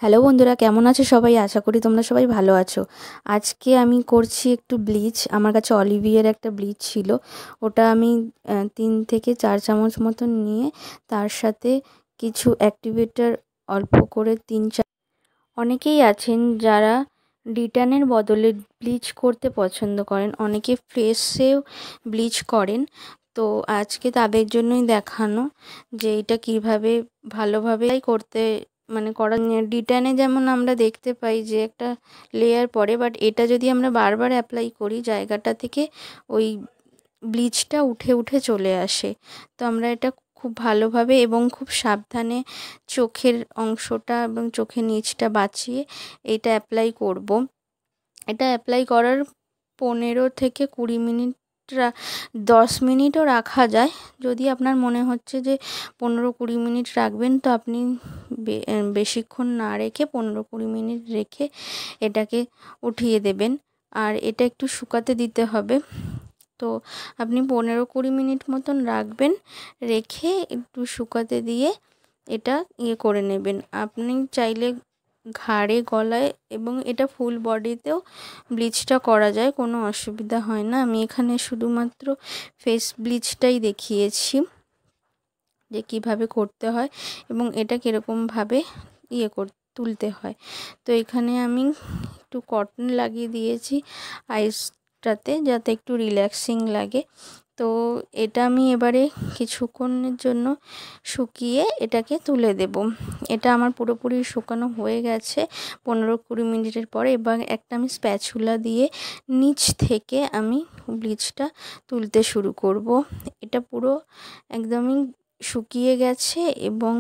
Hello বন্ধুরা, কেমন আছো সবাই? আশা করি তোমরা সবাই ভালো আছো। আজকে আমি করছি একটু ব্লিচ। আমার কাছে অলিভিয়ের একটা ব্লিচ ছিল, ওটা আমি 3 থেকে 4 চামচ মতন নিয়ে তার সাথে কিছু অ্যাক্টিভেটর অল্প করে 3-4। অনেকেই আছেন যারা ডিটানের বদলে ব্লিচ করতে পছন্দ করেন, অনেকে ফেসেও ব্লিচ করেন। তো আজকে তাদের জন্যই দেখানো যে এটা কিভাবে ভালোভাবে করতে করা। ডিটানে যেমন আমরা দেখতে পাই যে একটা লেয়ার পড়ে, বাট এটা যদি আমরা বারবার অ্যাপ্লাই করি জায়গাটা থেকে ওই ব্লিচটা উঠে উঠে চলে আসে। তো আমরা এটা খুব ভালোভাবে এবং খুব সাবধানে চোখের অংশটা এবং চোখের নিচটা বাঁচিয়ে এটা অ্যাপ্লাই করব। এটা অ্যাপ্লাই করার 15 থেকে 20 মিনিট 10 মিনিটও রাখা যায়। যদি আপনার মনে হচ্ছে যে 15-20 মিনিট রাখবেন, তো আপনি বেশিক্ষণ না রেখে 15-20 মিনিট রেখে এটাকে উঠিয়ে দেবেন। আর এটা একটু শুকাতে দিতে হবে। তো আপনি 15-20 মিনিট মতন রাখবেন, রেখে একটু শুকাতে দিয়ে এটা করে নেবেন। আপনি চাইলে ঘাড়ে, গলায় এবং এটা ফুল বডিতেও ব্লিচটা করা যায়, কোনো অসুবিধা হয় না। আমি এখানে শুধুমাত্র ফেস ব্লিচটাই দেখিয়েছি যে কিভাবে করতে হয় এবং এটা কীরকমভাবে তুলতে হয়। তো এখানে আমি একটু কটন লাগিয়ে দিয়েছি আইসটাতে, যাতে একটু রিল্যাক্সিং লাগে। তো এটা আমি এবারে কিছুক্ষণের জন্য শুকিয়ে এটাকে তুলে দেব। এটা আমার পুরোপুরি শুকানো হয়ে গেছে 15-20 মিনিটের পরে। এবার একটা আমি স্প্যাচুলা দিয়ে নিচ থেকে আমি ব্লিচটা তুলতে শুরু করব। এটা পুরো একদমই শুকিয়ে গেছে এবং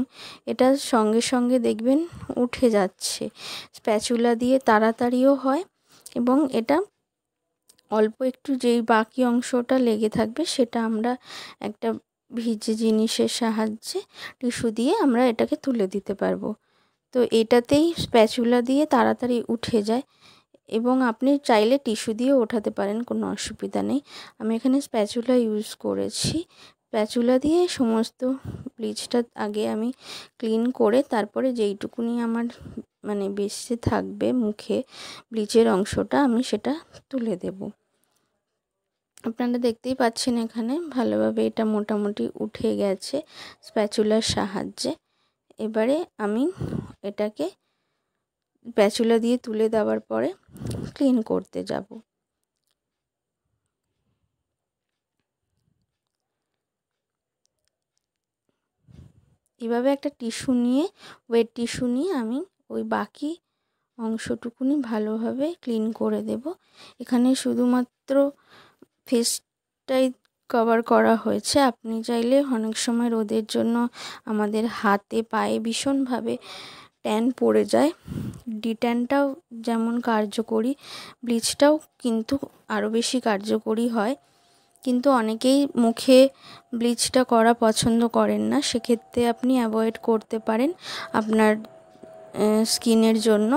এটা সঙ্গে সঙ্গে দেখবেন উঠে যাচ্ছে। স্প্যাচুলা দিয়ে তাড়াতাড়িও হয় এবং এটা অল্প একটু যেই বাকি অংশটা লেগে থাকবে সেটা আমরা একটা ভিজে জিনিসের সাহায্যে টিস্যু দিয়ে আমরা এটাকে তুলে দিতে পারবো। তো এটাতেই স্প্যাচুলা দিয়ে তাড়াতাড়ি উঠে যায় এবং আপনি চাইলে টিস্যু দিয়েও ওঠাতে পারেন, কোনো অসুবিধা নেই। আমি এখানে স্প্যাচুলা ইউজ করেছি। স্প্যাচুলা দিয়ে সমস্ত ব্লিচটা আগে আমি ক্লিন করে তারপরে যেইটুকুনি আমার বেশি থাকবে মুখে ব্লিচের অংশটা আমি সেটা তুলে দেব। আপনারা দেখতেই পাচ্ছেন এখানে ভালোভাবে এটা মোটামুটি উঠে গেছে স্প্যাচুলার সাহায্যে। এবারে আমি এটাকে স্প্যাচুলা দিয়ে তুলে দেওয়ার পরে ক্লিন করতে যাব। এভাবে একটা টিস্যু নিয়ে, ওয়েট টিস্যু নিয়ে আমি ওই বাকি অংশটুকুনি ভালোভাবে ক্লিন করে দেব। এখানে শুধুমাত্র ফেসটাই কভার করা হয়েছে। আপনি চাইলে অনেক সময় রোদের জন্য আমাদের হাতে পায়ে ভীষণভাবে ট্যান পড়ে যায়, ডিট্যানটাও যেমন কার্যকরী ব্লিচটাও কিন্তু আরও বেশি কার্যকরী হয়। কিন্তু অনেকেই মুখে ব্লিচটা করা পছন্দ করেন না, সেক্ষেত্রে আপনি অ্যাভয়েড করতে পারেন আপনার স্কিনের জন্য।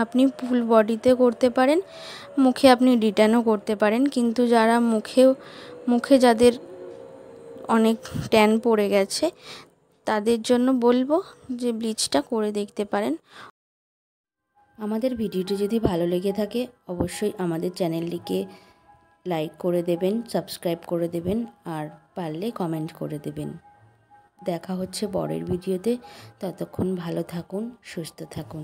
আপনি ফুল বডিতে করতে পারেন, মুখে আপনি ডিট্যানও করতে পারেন। কিন্তু যারা মুখে যাদের অনেক ট্যান পড়ে গেছে তাদের জন্য বলবো যে ব্লিচটা করে দেখতে পারেন। আমাদের ভিডিওটি যদি ভালো লেগে থাকে অবশ্যই আমাদের চ্যানেলটিকে লাইক করে দেবেন, সাবস্ক্রাইব করে দেবেন আর পারলে কমেন্ট করে দেবেন। দেখা হচ্ছে পরের ভিডিওতে। ততক্ষণ ভালো থাকুন, সুস্থ থাকুন।